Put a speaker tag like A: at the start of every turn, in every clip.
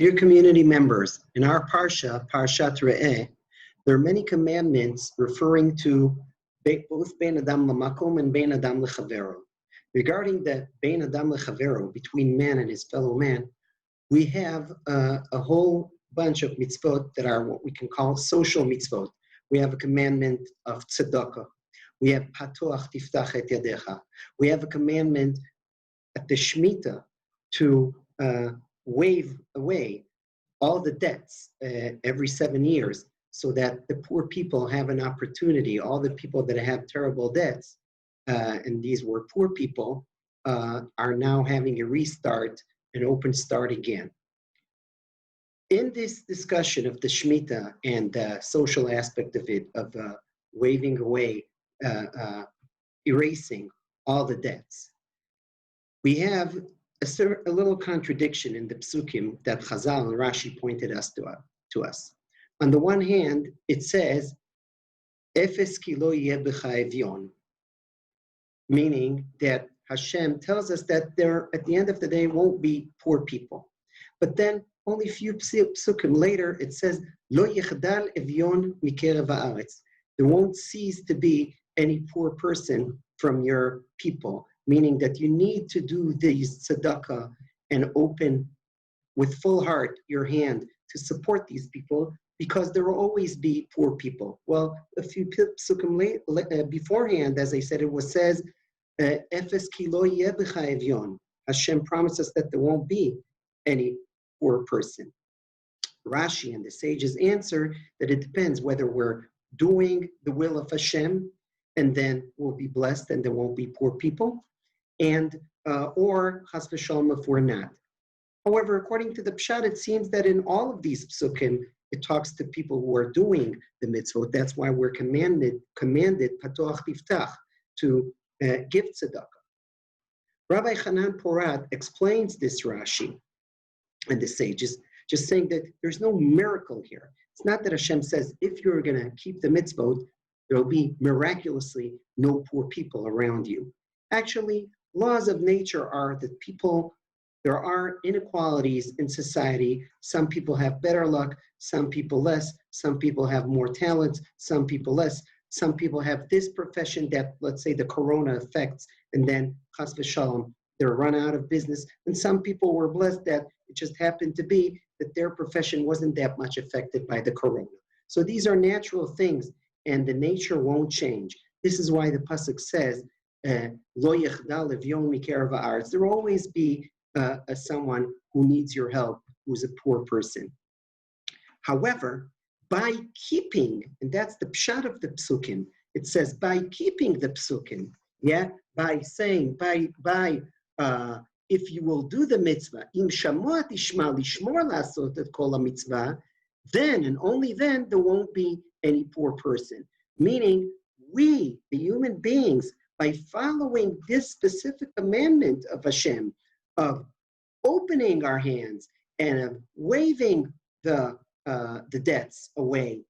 A: Dear community members, in our Prashat Re'eh, there are many commandments referring to both Bein Adam Lamakom and Bein Adam Lechavero. Regarding the Bein Adam Lechavero, between man and his fellow man, we have a whole bunch of mitzvot that are what we can call social mitzvot. We have a commandment of tzedakah. We have patuach tiftach et yadecha. We have a commandment at the Shemitah to waive away all the debts every 7 years so that the poor people have an opportunity, all the people that have terrible debts, and these were poor people, are now having a restart, an open start again. In this discussion of the Shemitah and the social aspect of it, of waving away, erasing all the debts, we have a little contradiction in the psukim that Chazal and Rashi pointed to us. On the one hand, it says, "Efes ki lo yeh b'cha evyon," meaning that Hashem tells us that there, at the end of the day, won't be poor people. But then, only a few psukim later, it says, "Lo yechdal evyon mikerev haaretz." There won't cease to be any poor person from your people. Meaning that you need to do these tzedakah and open with full heart your hand to support these people because there will always be poor people. Well, a few psukim beforehand, as I said, it says, "Efes ki lo yeh b'cha evyon." Hashem promises that there won't be any poor person. Rashi and the sages answer that it depends whether we're doing the will of Hashem and then we'll be blessed and there won't be poor people, and or chas v'shalom if we're not. However, according to the pshat, it seems that in all of these psukim, it talks to people who are doing the mitzvot. That's why we're commanded patuach tiftach, to give tzedakah. Rabbi Hanan Porat explains this Rashi and the sages, just saying that there's no miracle here. It's not that Hashem says, if you're going to keep the mitzvot, there will be miraculously no poor people around you. Actually, laws of nature are that there are inequalities in society. Some people have better luck, some people less, some people have more talents, some people less. Some people have this profession that, let's say, the corona affects, and then, chas v'shalom, they're run out of business. And some people were blessed that it just happened to be that their profession wasn't that much affected by the corona. So these are natural things, and the nature won't change. This is why the pasuk says, Lo yechdal evyon mikerev haaretz. There will always be someone who needs your help, who's a poor person. However, by keeping, and that's the pshat of the psukim, it says by keeping the psukim, by saying, if you will do the mitzvah, im shamua tishma lishmor lasot et kol mitzvah, then and only then there won't be any poor person. Meaning, we, the human beings, by following this specific commandment of Hashem, of opening our hands and of waving the debts away,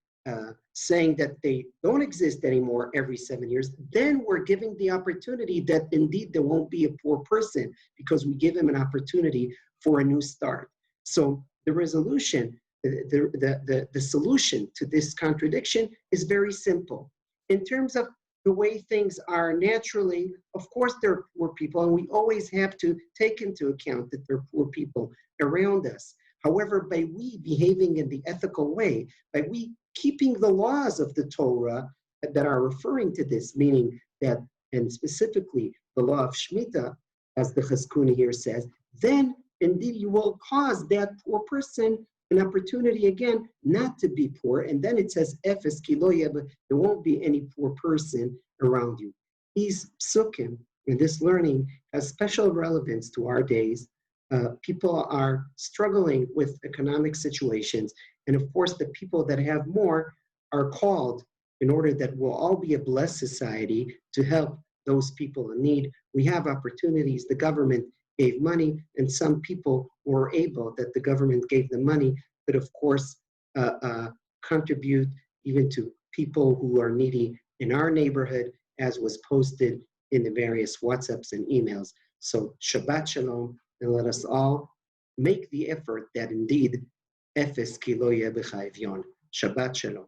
A: saying that they don't exist anymore every 7 years, then we're giving the opportunity that indeed there won't be a poor person because we give him an opportunity for a new start. So the resolution, the solution to this contradiction is very simple. In terms of the way things are naturally, of course there are poor people, and we always have to take into account that there are poor people around us. However, by we behaving in the ethical way, by we keeping the laws of the Torah that are referring to this, meaning that, and specifically the law of Shemitah, as the Chazkuni here says, then indeed you will cause that poor person an opportunity again not to be poor. And then it says, Efes ki lo yeh, but there won't be any poor person around you. These psukim and this learning has special relevance to our days. People are struggling with economic situations. And of course, the people that have more are called, in order that we'll all be a blessed society, to help those people in need. We have opportunities. The government gave money, and some people were able, that the government gave them money, but of course contribute even to people who are needy in our neighborhood, as was posted in the various WhatsApps and emails. So Shabbat Shalom, and let us all make the effort that indeed, Efes ki lo yeh b'cha evyon. Shabbat shalom.